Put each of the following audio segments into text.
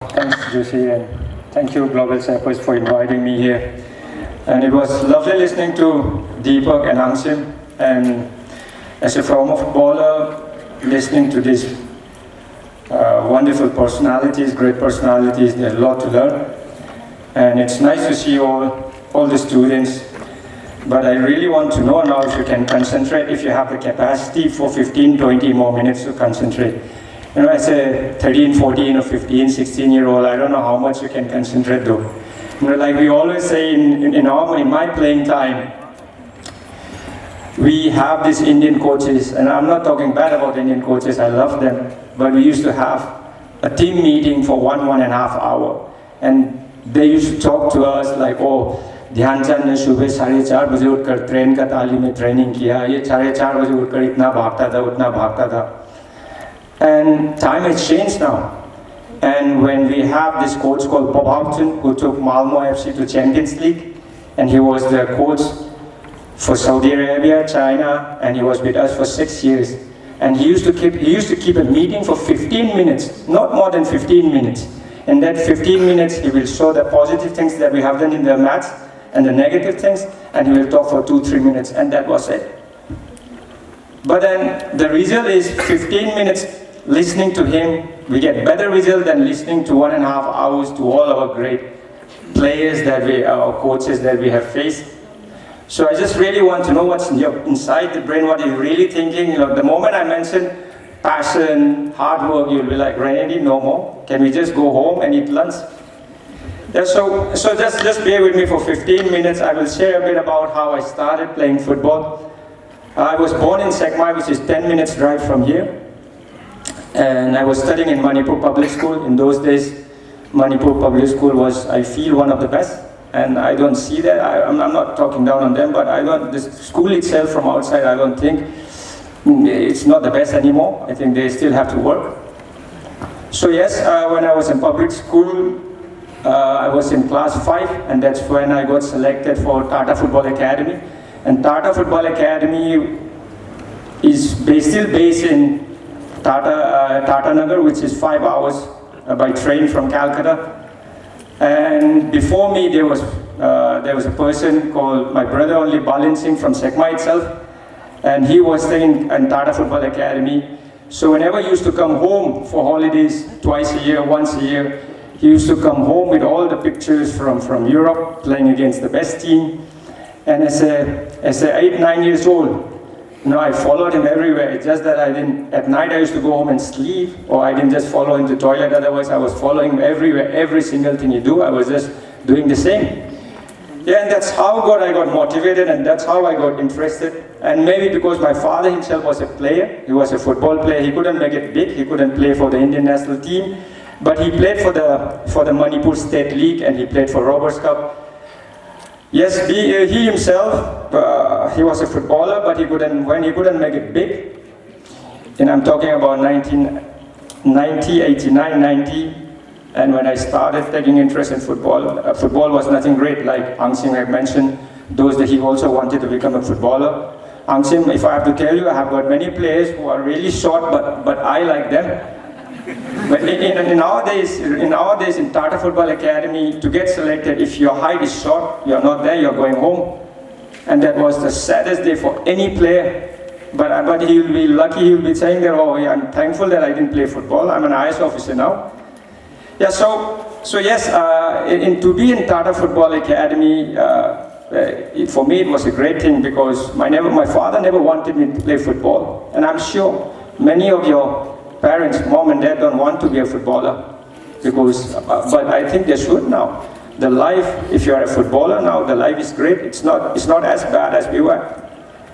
Thanks, Joshi, and thank you, Global Sappers, for inviting me here. And it was lovely listening to Deepak and Angsim, and as a former footballer, listening to these wonderful personalities, great personalities. There's a lot to learn, and it's nice to see all the students. But I really want to know now if you can concentrate, if you have the capacity for 15, 20 more minutes to concentrate. You know, as a 13, 14 or 15, 16-year-old, I don't know how much you can concentrate though. You know, like we always say in my playing time, we have these Indian coaches, and I'm not talking bad about Indian coaches, I love them, but we used to have a team meeting for 1.5 hours, and they used to talk to us like, oh, Dhyanchand ने सुबह 4:30 बजे उठकर train का तालीम में training किया, ये 4:30 बजे उठकर इतना भागता था, उतना भागता था. And time has changed now. And when we have this coach called provoking, who took Malmo FC to Champions League, and he was the coach for Saudi Arabia, China, and he was with us for 6 years. And he used to keep a meeting for 15 minutes, not more than 15 minutes. In that 15 minutes, he will show the positive things that we have done in the match and the negative things, and he will talk for 2-3 minutes, and that was it. But then the result is 15 minutes listening to him, we get better result than listening to 1.5 hours to all our great players our coaches that we have faced. So I just really want to know what's inside the brain, what you're really thinking. You know, the moment I mention passion, hard work, you'll be like, Renedy, no more. Can we just go home and eat lunch? Yeah, so just bear with me for 15 minutes. I will share a bit about how I started playing football. I was born in Sekmai, which is 10 minutes drive from here. And I was studying in Manipur public school. In those days, Manipur public school was, I feel, one of the best. And I don't see that. I'm not talking down on them, but the school itself from outside, I don't think it's not the best anymore. I think they still have to work. So yes, when I was in public school, I was in class 5, and that's when I got selected for Tata Football Academy. And Tata Football Academy is still based in Tata Nagar, which is 5 hours by train from Calcutta. And before me, there was a person called my brother only, Renedy Singh from Sekmai itself, and he was staying in Tata Football Academy. So whenever he used to come home for holidays, twice a year, once a year, he used to come home with all the pictures from Europe, playing against the best team. And as a 8-9 years old, you know, I followed him everywhere. It's just that at night I used to go home and sleep, or I didn't just follow him to the toilet. Otherwise, I was following him everywhere. Every single thing he do, I was just doing the same. Yeah, and that's how I got motivated, and that's how I got interested. And maybe because my father himself was a player, he was a football player, he couldn't make it big, he couldn't play for the Indian national team, but he played for the Manipur State League, and he played for Roberts Cup. Yes, he himself, he was a footballer, but when he couldn't make it big, and I'm talking about 1990, 89, 90, and when I started taking interest in football, football was nothing great, like Angsim had mentioned, those that he also wanted to become a footballer. Angsim, if I have to tell you, I have got many players who are really short, but I like them. But in our days in Tata Football Academy, to get selected, if your height is short, you're not there, you're going home. And that was the saddest day for any player. But he'll be lucky, he'll be saying that, oh, yeah, I'm thankful that I didn't play football, I'm an IAS officer now. Yeah, so yes, to be in Tata Football Academy, for me it was a great thing, because my father never wanted me to play football. And I'm sure many of your parents, mom and dad, don't want to be a footballer, but I think they should now. The life, if you're a footballer now, the life is great. It's not as bad as we were.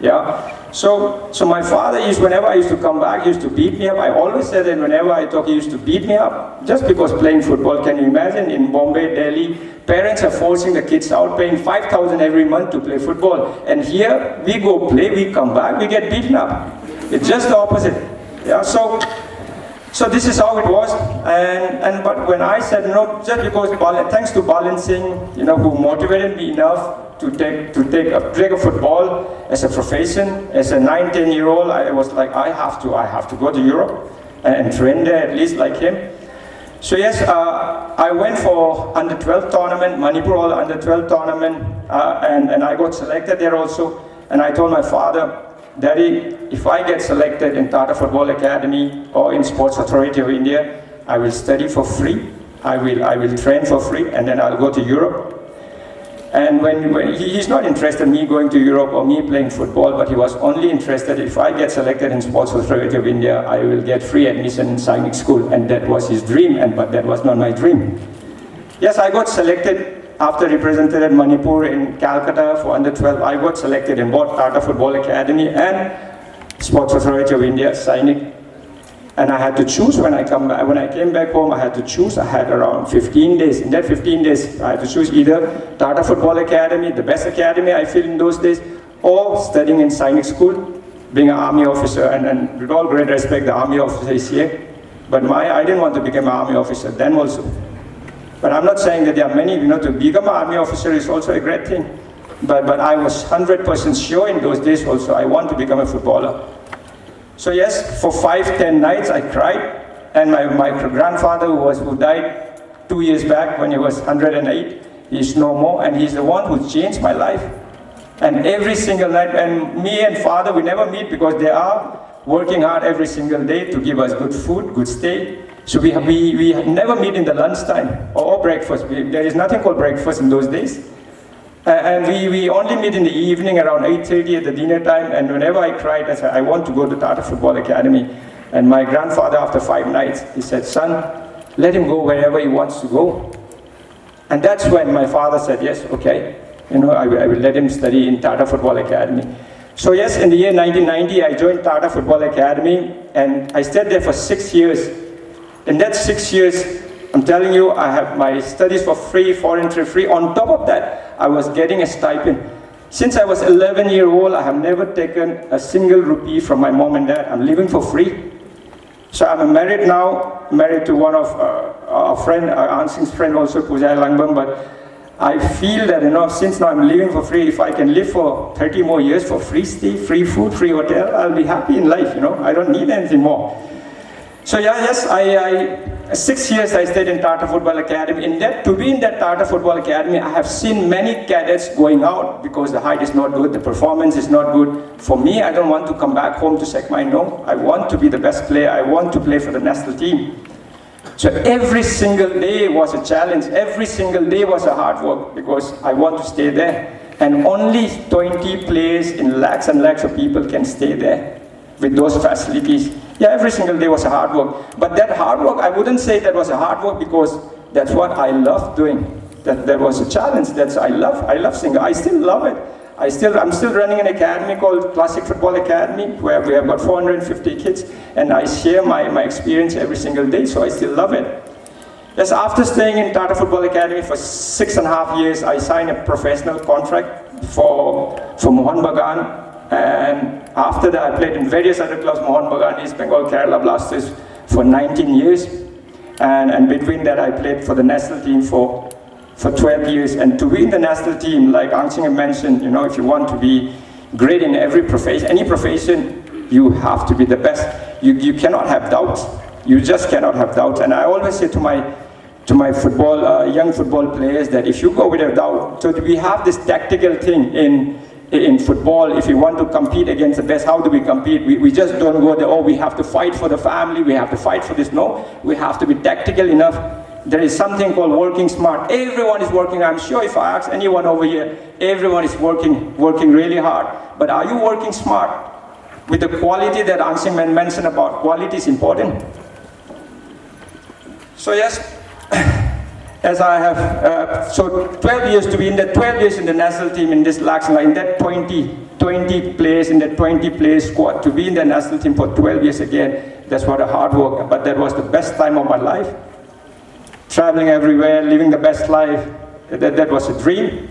Yeah. So my father whenever I used to come back, he used to beat me up. I always said that whenever I talk, he used to beat me up just because playing football. Can you imagine in Bombay, Delhi, parents are forcing the kids out, paying 5,000 every month to play football, and here we go play, we come back, we get beaten up. It's just the opposite. Yeah. So this is how it was, but when I said no, just because thanks to Renedy Singh, you know, who motivated me enough to take a football as a profession. As a 9-10-year-old, I was like, I have to go to Europe and train there at least like him. So yes, I went for under 12 tournament, Manipur all under 12 tournament, and I got selected there also. And I told my father, Daddy, if I get selected in Tata Football Academy or in Sports Authority of India, I will study for free. I will train for free, and then I'll go to Europe. And when he's not interested in me going to Europe or me playing football, but he was only interested if I get selected in Sports Authority of India, I will get free admission in Sainik School, and that was his dream, but that was not my dream. Yes, I got selected after represented Manipur in Calcutta for under 12. I got selected in both Tata Football Academy and Sports Authority of India, Sainik. And I had to choose when I came back home, I had to choose. I had around 15 days. In that 15 days, I had to choose either Tata Football Academy, the best academy I feel in those days, or studying in Sainik School, being an army officer. And with all great respect, the army officer is here. But I didn't want to become an army officer then also. But I'm not saying that there are many, to become an army officer is also a great thing. But I was 100% sure in those days also, I want to become a footballer. So yes, for 5-10 nights I cried, and my grandfather who died 2 years back when he was 108, he's no more, and he's the one who changed my life. And every single night, and me and father, we never meet because they are working hard every single day to give us good food, good stay. So we never meet in the lunchtime or breakfast. There is nothing called breakfast in those days. And we only meet in the evening around 8:30 at the dinner time, and whenever I cried, I said, I want to go to Tata Football Academy. And my grandfather, after 5 nights, he said, son, let him go wherever he wants to go. And that's when my father said, yes, okay, I will let him study in Tata Football Academy. So yes, in the year 1990, I joined Tata Football Academy, and I stayed there for 6 years. In that 6 years, I'm telling you, I have my studies for free, foreign trip free. On top of that, I was getting a stipend. Since I was 11 years old, I have never taken a single rupee from my mom and dad. I'm living for free. So I'm married now, married to one of our friend, Ansing's friend also, Pooja Elangbam. But I feel that, since now I'm living for free, if I can live for 30 more years for free stay, free food, free hotel, I'll be happy in life, I don't need anything more. So yeah, yes, 6 years I stayed in Tata Football Academy. To be in that Tata Football Academy, I have seen many cadets going out because the height is not good, the performance is not good. For me, I don't want to come back home to check my no. I want to be the best player. I want to play for the national team. So every single day was a challenge. Every single day was a hard work because I want to stay there. And only 20 players in lakhs and lakhs of people can stay there with those facilities. Yeah, every single day was a hard work. But that hard work, I wouldn't say that was a hard work because that's what I love doing. That was a challenge. I love singing. I still love it. I'm still running an academy called Classic Football Academy where we have got 450 kids, and I share my experience every single day, so I still love it. Yes, after staying in Tata Football Academy for 6.5 years, I signed a professional contract for Mohan Bagan. And after that, I played in various other clubs, Mohan Bagan, East Bengal, Kerala Blasters, for 19 years. And between that, I played for the national team for 12 years. And to be in the national team, like Ansing mentioned, if you want to be great in every profession, any profession, you have to be the best. You cannot have doubts. You just cannot have doubts. And I always say to my young football players that if you go with a doubt, so we have this tactical thing in football. If you want to compete against the best, how do we compete? We just don't go there, we have to fight for the family, we have to fight for this. No, we have to be tactical enough. There is something called working smart. Everyone is working. I'm sure if I ask anyone over here, everyone is working really hard. But are you working smart? With the quality that Ansing mentioned about, quality is important. So yes, as I have, so 12 years to be in the 12 years in the national team in this Laxana, in that 20 players, in that 20 players squad, to be in the national team for 12 years again, that's what a hard work, but that was the best time of my life. Traveling everywhere, living the best life, that was a dream.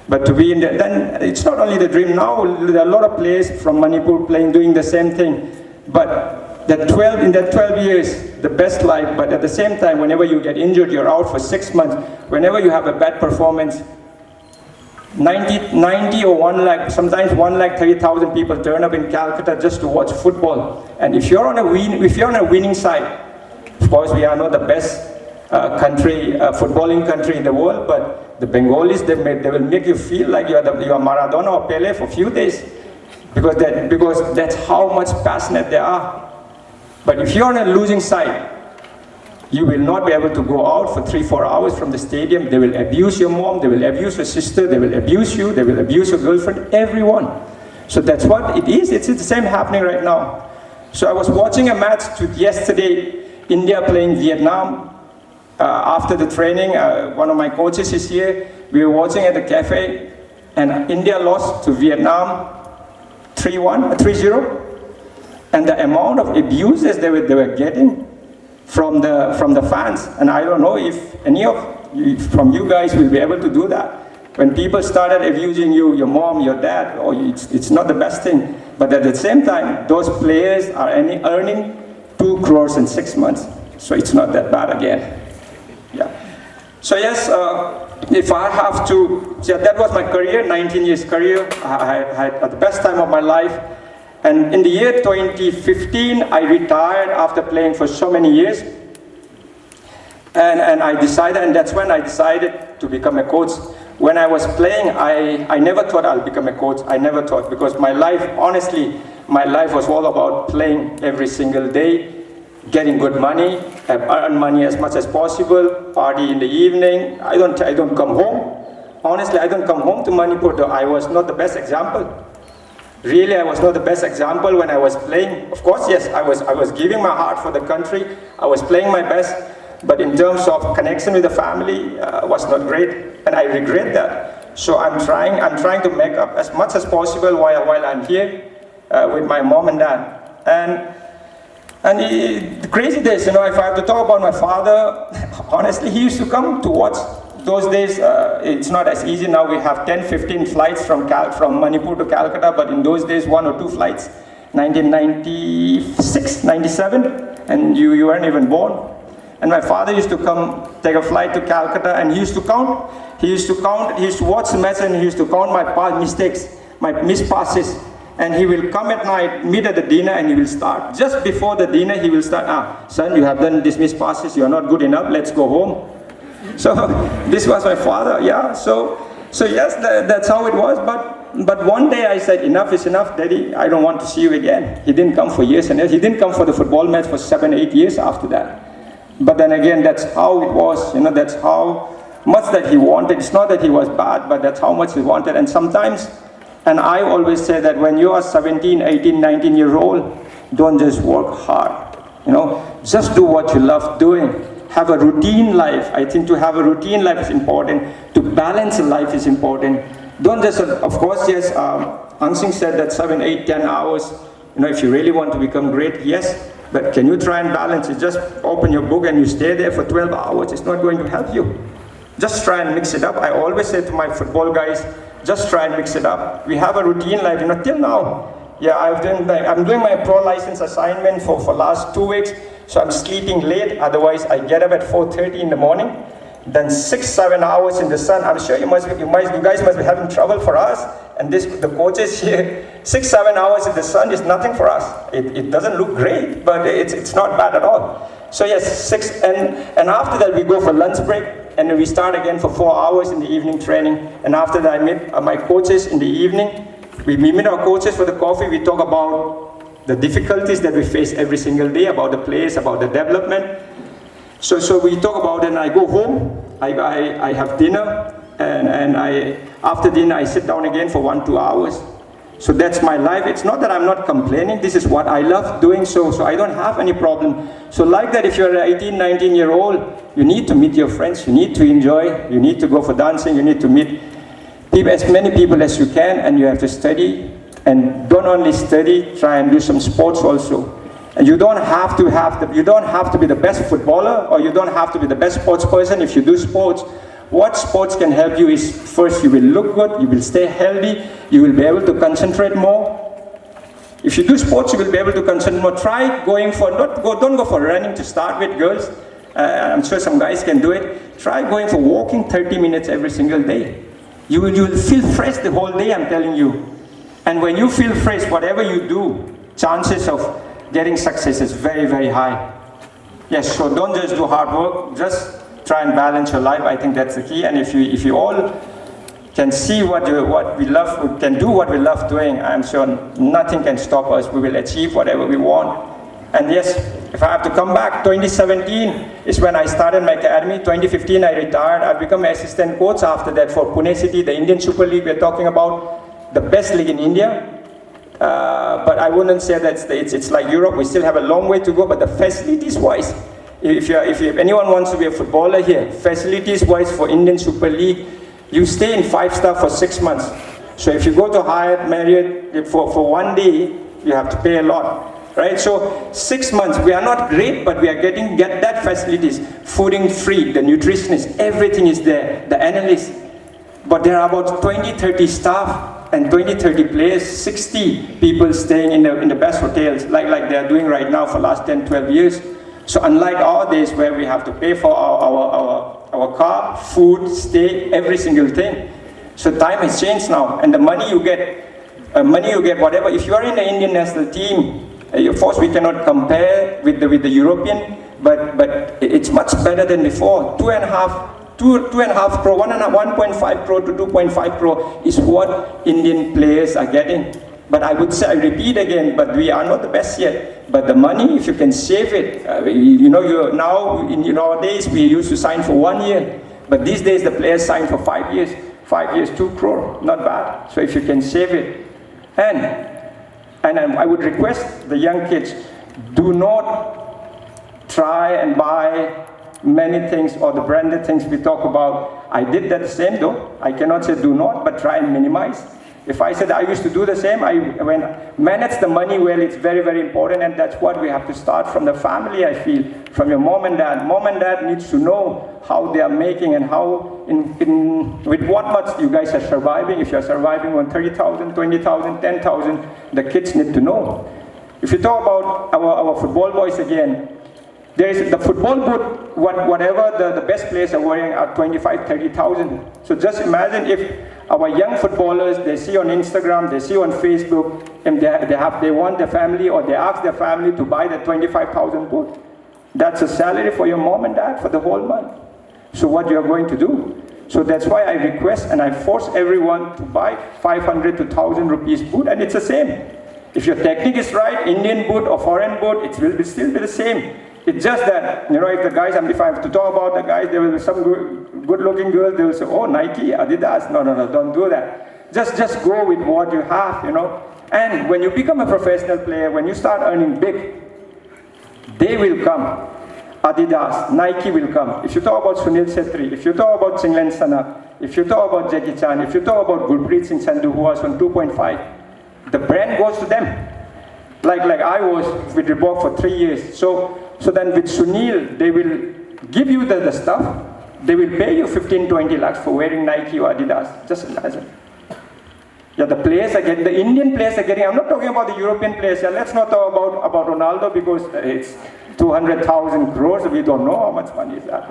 But to be in the, then it's not only the dream, now there are a lot of players from Manipur doing the same thing. But in that 12 years, the best life, but at the same time, whenever you get injured, you're out for 6 months. Whenever you have a bad performance, 90 or 1 lakh, sometimes 130,000 people turn up in Calcutta just to watch football. And if you're on a winning side, of course we are not the best, footballing country in the world, but the Bengalis, they will make you feel like you are Maradona or Pele for a few days, because that's how much passionate they are. But if you're on a losing side, you will not be able to go out for 3-4 hours from the stadium. They will abuse your mom, they will abuse your sister, they will abuse you, they will abuse your girlfriend, everyone. So that's what it is. It's the same happening right now. So I was watching a match yesterday, India playing Vietnam. After the training, one of my coaches is here. We were watching at the cafe, and India lost to Vietnam 3-0. And the amount of abuses they were getting from the fans, and I don't know if any from you guys will be able to do that. When people started abusing you, your mom, your dad, it's not the best thing. But at the same time, those players are earning 2 crores in 6 months, so it's not that bad again. Yeah. So yes, if I have to, yeah, that was my career, 19 years career. I had the best time of my life. And in the year 2015, I retired after playing for so many years. And I decided, and that's when I decided to become a coach. When I was playing, I never thought I'll become a coach. I never thought, because my life, honestly, my life was all about playing every single day, getting good money, earn money as much as possible, party in the evening. I don't come home. Honestly, I don't come home to Manipur, though I was not the best example. Really, I was not the best example when I was playing. Of course, yes, I was giving my heart for the country. I was playing my best, but in terms of connection with the family, was not great, and I regret that. So I'm trying to make up as much as possible while I'm here with my mom and dad. And the crazy days, if I have to talk about my father, honestly, he used to come to watch. Those days, it's not as easy now. We have 10, 15 flights from Manipur to Calcutta, but in those days, 1 or 2 flights. 1996, 97, and you weren't even born. And my father used to come, take a flight to Calcutta, and he used to count. He used to watch the match, and he used to count my mistakes, my missed passes. And he will come at night, meet at the dinner, and he will start. Just before the dinner, he will start, son, you have done these missed passes, you're not good enough, let's go home. So this was my father, yeah. So yes, that's how it was. But one day I said, enough is enough, Daddy. I don't want to see you again. He didn't come for years and years. He didn't come for the football match for 7, 8 years after that. But then again, that's how it was. That's how much that he wanted. It's not that he was bad, but that's how much he wanted. And sometimes, and I always say that when you are 17, 18, 19 years old, don't just work hard. Just do what you love doing. Have a routine life. I think to have a routine life is important. To balance life is important. Don't just, of course, yes, Ansing said that 7, 8, 10 hours, if you really want to become great, yes, but can you try and balance it? Just open your book and you stay there for 12 hours. It's not going to help you. Just try and mix it up. I always say to my football guys, just try and mix it up. We have a routine life, till now. Yeah, I'm doing my pro license assignment for last 2 weeks. So I'm sleeping late, otherwise I get up at 4:30 in the morning, then 6, 7 hours in the sun. I'm sure you guys must be having trouble for us, and the coaches here, 6, 7 hours in the sun is nothing for us. It doesn't look great, but it's not bad at all. So yes, 6, and after that we go for lunch break, and we start again for 4 hours in the evening training, and after that I meet my coaches in the evening. We meet our coaches for the coffee, we talk about the difficulties that we face every single day, about the players, about the development. So we talk about it, and I go home, I have dinner, and after dinner I sit down again for 1-2 hours. So that's my life. It's not that I'm not complaining, this is what I love doing, so I don't have any problem. So like that, if you're 18, 19 year old, you need to meet your friends, you need to enjoy, you need to go for dancing, you need to meet people, as many people as you can, and you have to study. And don't only study, try and do some sports also. And you don't have to be the best footballer, or you don't have to be the best sports person if you do sports. What sports can help you is, first, you will look good, you will stay healthy, you will be able to concentrate more. If you do sports, you will be able to concentrate more. Try going for, don't go for running to start with, girls. I'm sure some guys can do it. Try going for walking 30 minutes every single day. You will feel fresh the whole day, I'm telling you. And when you feel fresh, whatever you do, chances of getting success is very, very high. Yes, so don't just do hard work, just try and balance your life. I think that's the key. And if you all can see what we love, can do what we love doing, I'm sure nothing can stop us. We will achieve whatever we want. And yes, if I have to come back, 2017 is when I started my academy. 2015 I retired. I've become an assistant coach after that for Pune City, the Indian Super League. We're talking about the best league in India. But I wouldn't say that it's like Europe. We still have a long way to go, but the facilities-wise, if anyone wants to be a footballer here, facilities-wise for Indian Super League, you stay in 5-star for 6 months. So if you go to Hyatt, Marriott, for 1 day, you have to pay a lot. Right, so 6 months, we are not great, but we are get that facilities, fooding free, the nutritionist, everything is there, the analysts. But there are about 20-30 staff and 20-30 players, 60 people staying in the best hotels, like they are doing right now for last 10-12 years. So unlike our days where we have to pay for our car, food, stay, every single thing. So time has changed now, and the money you get, whatever. If you are in the Indian national team, of course, we cannot compare with the European, but it's much better than before. 2.5 crore, 1.5 crore to 2.5 crore is what Indian players are getting. But I would say, I repeat again, but we are not the best yet. But the money, if you can save it, now in our days we used to sign for 1 year, but these days the players sign for 5 years. 5 years, 2 crore, not bad. So if you can save it, and I would request the young kids, do not try and buy many things or the branded things we talk about. I did that the same though. I cannot say do not, but try and minimize. If I said I used to do the same, manage the money well. It's very, very important, and that's what we have to start from the family, I feel, from your mom and dad. Mom and dad needs to know how they are making and how, with what much you guys are surviving. If you're surviving on 30,000, 20,000, 10,000, the kids need to know. If you talk about our football boys again, there is the football boot, whatever the best players are wearing are 25, 30,000. So just imagine if our young footballers, they see on Instagram, they see on Facebook, and they want their family or they ask their family to buy the 25,000 boot. That's a salary for your mom and dad for the whole month. So what you are going to do? So that's why I request and I force everyone to buy 500 to 1,000 rupees boot, and it's the same. If your technique is right, Indian boot or foreign boot, it will still be the same. It's just that, if the guys, if I have to talk about the guys, there will be some good-looking girls, they will say, oh, Nike, Adidas. No, don't do that. Just go with what you have, And when you become a professional player, when you start earning big, they will come. Adidas, Nike will come. If you talk about Sunil Chhetri, if you talk about Chinglen Sana, if you talk about Jackie Chan, if you talk about Gurpreet Singh Sandhu, who was on 2.5, the brand goes to them. Like I was with Reebok for 3 years. So then with Sunil, they will give you the stuff. They will pay you 15, 20 lakhs for wearing Nike or Adidas. Just imagine. Yeah, the players are getting, the Indian players are getting, I'm not talking about the European players. Yeah, let's not talk about Ronaldo because it's 200,000 crores. We don't know how much money is that.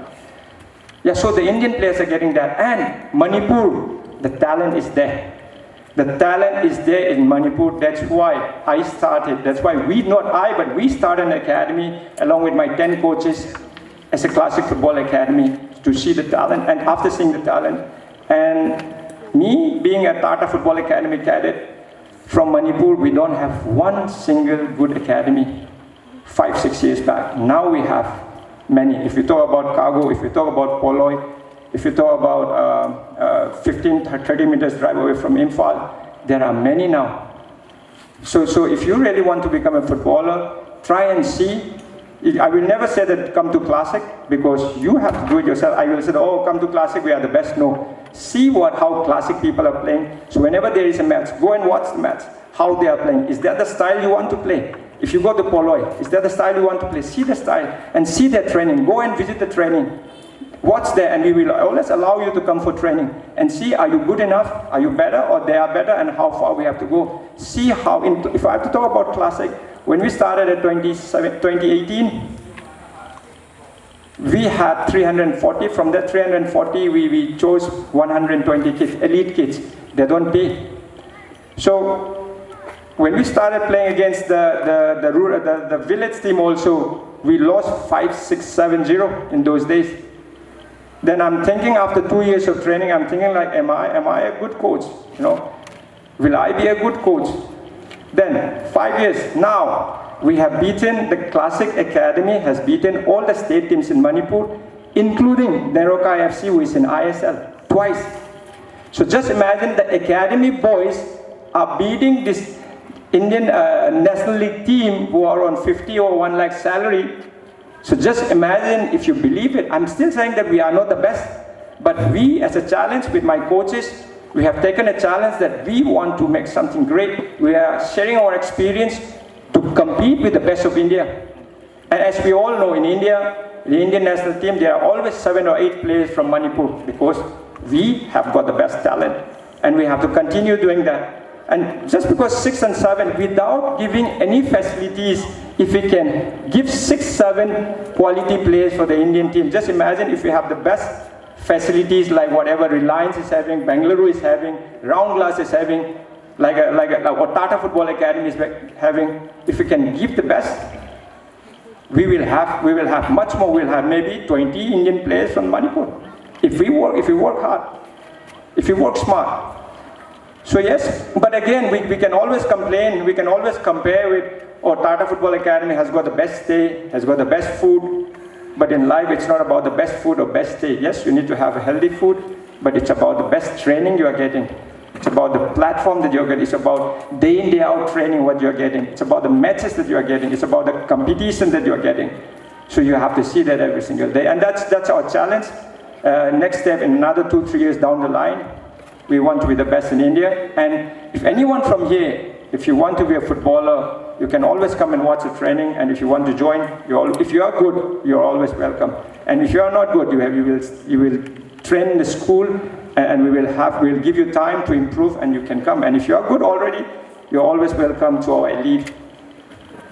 Yeah, so the Indian players are getting that. And Manipur, the talent is there. The talent is there in Manipur. That's why I started. That's why we started an academy along with my 10 coaches as a classic football academy to see the talent. And after seeing the talent, and me being a Tata Football Academy cadet from Manipur, we don't have one single good academy 5-6 years back. Now we have many. If you talk about Cargo, if you talk about Poloi, if you talk about 15-30 meters drive away from Imphal, there are many now. So if you really want to become a footballer, try and see. I will never say that come to Classic because you have to do it yourself. I will say, oh, come to Classic, we are the best. No. See how Classic people are playing. So whenever there is a match, go and watch the match, how they are playing. Is that the style you want to play? If you go to Poloi, is that the style you want to play? See the style and see their training. Go and visit the training. What's there, and we will always allow you to come for training and see, are you good enough, are you better, or they are better, and how far we have to go. See how, if I have to talk about Classic, when we started at 2018, we had 340. From that 340, we chose 120 kids, elite kids. They don't pay. So when we started playing against the village team also, We lost 5-6-7-0 in those days. Then I'm thinking after 2 years of training, I'm thinking like, am I a good coach? You know, will I be a good coach? Then 5 years, now we have beaten, the Classic Academy has beaten all the state teams in Manipur, including Neroka FC, who is in ISL, twice. So just imagine the academy boys are beating this Indian National League team who are on 50 or 1 lakh salary. So just imagine if you believe it. I'm still saying that we are not the best, but we as a challenge with my coaches, we have taken a challenge that we want to make something great. We are sharing our experience to compete with the best of India. And as we all know, in India, the Indian national team, there are always 7 or 8 players from Manipur because we have got the best talent. And we have to continue doing that. And just because 6 and 7, without giving any facilities, if we can give 6-7 quality players for the Indian team, just imagine if we have the best facilities like whatever Reliance is having, Bengaluru is having, Round Glass is having, like what Tata Football Academy is having. If we can give the best, we will have much more. We'll have maybe 20 Indian players from Manipur. If we work hard, if we work smart. So yes, but again, we can always complain, we can always compare with, oh, Tata Football Academy has got the best stay, has got the best food, but in life it's not about the best food or best stay. Yes, you need to have a healthy food, but it's about the best training you are getting. It's about the platform that you're getting. It's about day in, day out training what you're getting. It's about the matches that you are getting. It's about the competition that you're getting. So you have to see that every single day. And that's our challenge. Next step, in another 2-3 years down the line, we want to be the best in India. And if anyone from here, if you want to be a footballer, you can always come and watch the training. And if you want to join, if you are good, you're always welcome. And if you are not good, you will train in the school, and we'll give you time to improve, and you can come. And if you are good already, you're always welcome to our elite,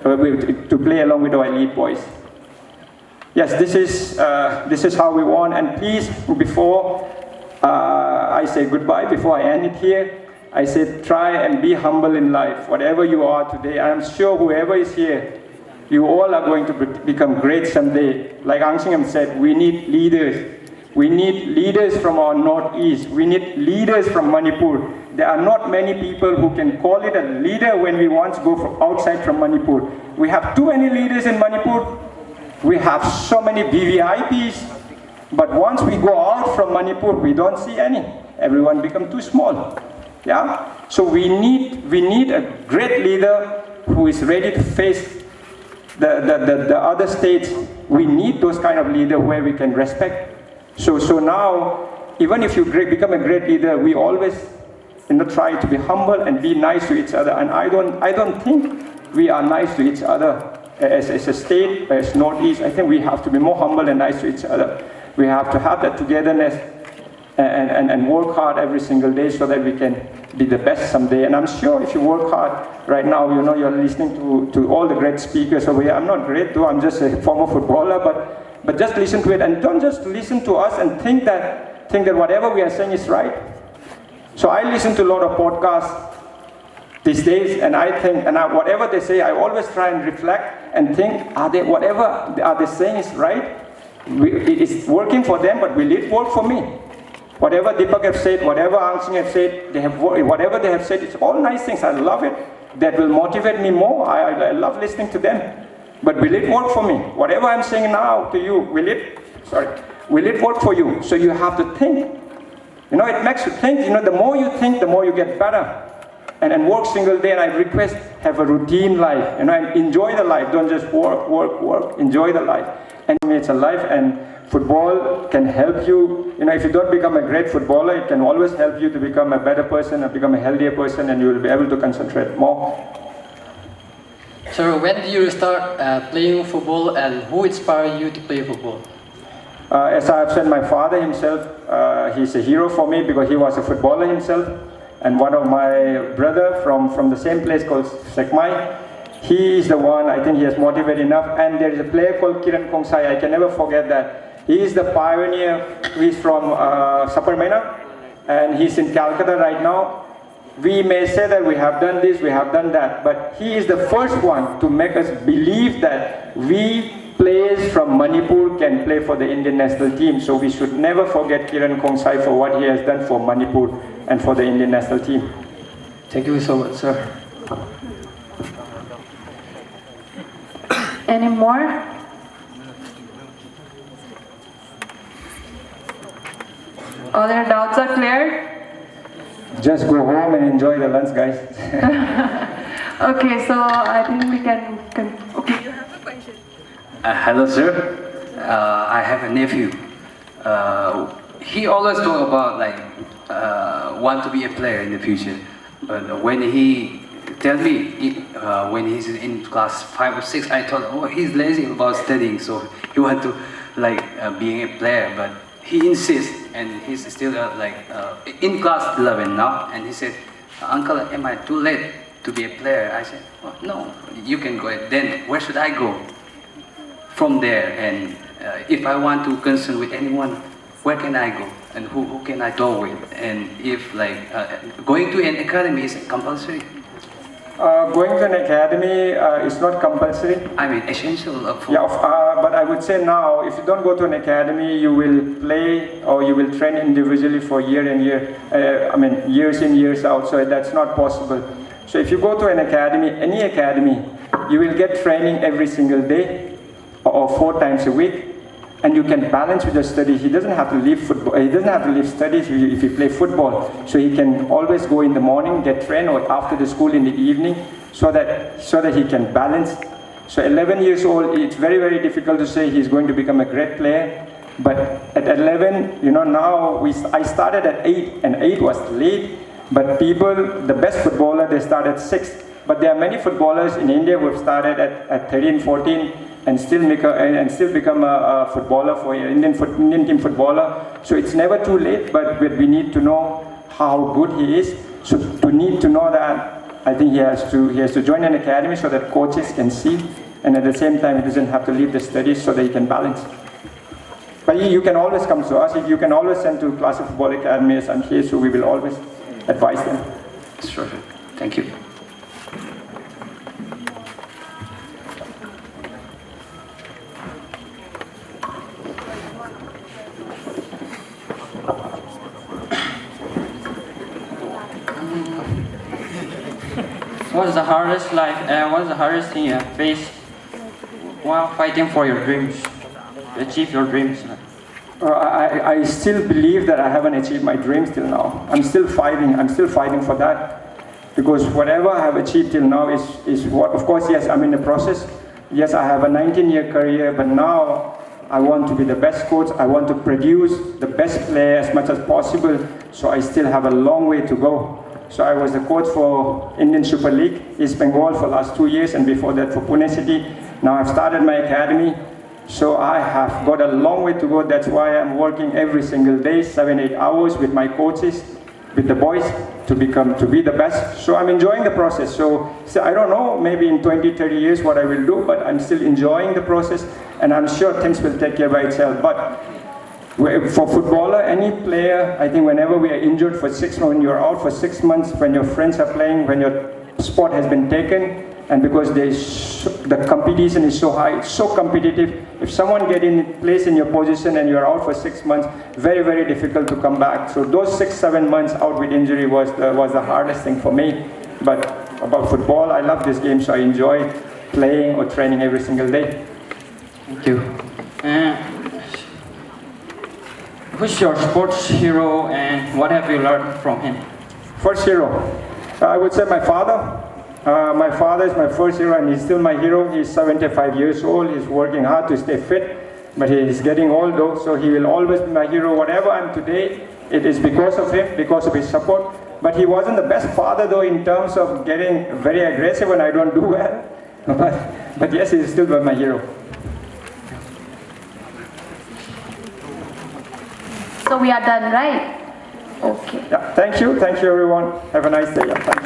to play along with our elite boys. Yes, this is how we want. And please, before I say goodbye, before I end it here, I say try and be humble in life. Whatever you are today, I am sure whoever is here, you all are going to become great someday. Like Angsingham said, we need leaders. We need leaders from our northeast. We need leaders from Manipur. There are not many people who can call it a leader when we want to go outside from Manipur. We have too many leaders in Manipur. We have so many VVIPs. But once we go out from Manipur, we don't see any. Everyone becomes too small. Yeah? So we need a great leader who is ready to face the other states. We need those kind of leaders where we can respect. So now, even if you become a great leader, we always try to be humble and be nice to each other. And I don't think we are nice to each other as a state, as Northeast. I think we have to be more humble and nice to each other. We have to have that togetherness and work hard every single day so that we can be the best someday. And I'm sure if you work hard right now, you're listening to all the great speakers over here. I'm not great though, I'm just a former footballer, but just listen to it, and don't just listen to us and think that whatever we are saying is right. So I listen to a lot of podcasts these days, and I think, whatever they say, I always try and reflect and think, whatever are they saying is right? It's working for them, but will it work for me? Whatever Deepak have said, whatever Angsing have said, whatever they have said, it's all nice things. I love it. That will motivate me more. I love listening to them. But will it work for me? Whatever I'm saying now to you, will it work for you? So you have to think. It makes you think. The more you think, the more you get better. And work single day. And I request, have a routine life. And enjoy the life. Don't just work. Enjoy the life. And it's a life, and football can help you. If you don't become a great footballer, it can always help you to become a better person, and become a healthier person, and you will be able to concentrate more. So when did you start playing football, and who inspired you to play football? As I have said, my father himself, he's a hero for me because he was a footballer himself. And one of my brother from the same place called Sekmai, he is the one, I think he has motivated enough. And there is a player called Kiran Kongsai, I can never forget that. He is the pioneer. He's from Saparmena, and he's in Calcutta right now. We may say that we have done this, we have done that, but he is the first one to make us believe that we players from Manipur can play for the Indian national team. So we should never forget Kiran Kongsai for what he has done for Manipur and for the Indian national team. Thank you so much, sir. Any more? All your doubts are clear? Just go home and enjoy the lunch, guys. Okay, so I think we can okay. You have a question. Hello, sir. I have a nephew. He always talk about like want to be a player in the future. But when he tell me when he's in class 5 or 6, I thought, oh, he's lazy about studying, so he want to like being a player. But he insists, and he's still in class 11 now. And he said, Uncle, am I too late to be a player? I said, well, no, you can go. Then where should I go from there? And if I want to concern with anyone, where can I go? And who can I talk with? And if like going to an academy is compulsory? Going to an academy is not compulsory. I mean, essential for... Yeah, but I would say now, if you don't go to an academy, you will play or you will train individually for year and year. Years in, years out. So that's not possible. So if you go to an academy, any academy, you will get training every single day or 4 times a week. And you can balance with the study. He doesn't have to leave football. He doesn't have to leave studies if he play football. So he can always go in the morning, get trained, or after the school in the evening, so that he can balance. So 11 years old, it's very, very difficult to say he's going to become a great player. But at 11, now I started at 8, and 8 was late. But the best footballer, they start at 6. But there are many footballers in India who have started at 13, 14. And still become a footballer for Indian team footballer. So it's never too late, but we need to know how good he is. So to need to know that, I think he has to join an academy so that coaches can see, and at the same time he doesn't have to leave the studies so that he can balance. But you can always come to us. You can always send to Classic Football Academies. I'm here, so we will always advise them. Sure. Thank you. What's the hardest thing you have faced while fighting for your dreams, to achieve your dreams? I still believe that I haven't achieved my dreams till now. I'm still fighting for that. Because whatever I have achieved till now is what, of course, yes, I'm in the process. Yes, I have a 19-year career, but now I want to be the best coach. I want to produce the best player as much as possible. So I still have a long way to go. So I was the coach for Indian Super League, East Bengal for the last 2 years, and before that for Pune City. Now I've started my academy. So I have got a long way to go. That's why I'm working every single day, 7-8 hours with my coaches, with the boys, to be the best. So I'm enjoying the process. So I don't know, maybe in 20, 30 years what I will do, but I'm still enjoying the process, and I'm sure things will take care by itself. But for footballer, any player, I think whenever we are injured for 6 months, when you're out for 6 months, when your friends are playing, when your sport has been taken, and because the competition is so high, it's so competitive. If someone plays in your position and you're out for 6 months, very, very difficult to come back. So those 6-7 months out with injury was the hardest thing for me. But about football, I love this game, so I enjoy playing or training every single day. Thank you. Who's your sports hero and what have you learned from him? First hero, I would say my father. My father is my first hero, and he's still my hero. He's 75 years old. He's working hard to stay fit, but he's getting old though, so he will always be my hero. Whatever I'm today, it is because of him, because of his support. But he wasn't the best father though in terms of getting very aggressive when I don't do well. But yes, he's still my hero. So we are done, right? Okay. Yeah, thank you everyone. Have a nice day. Yeah, thank you.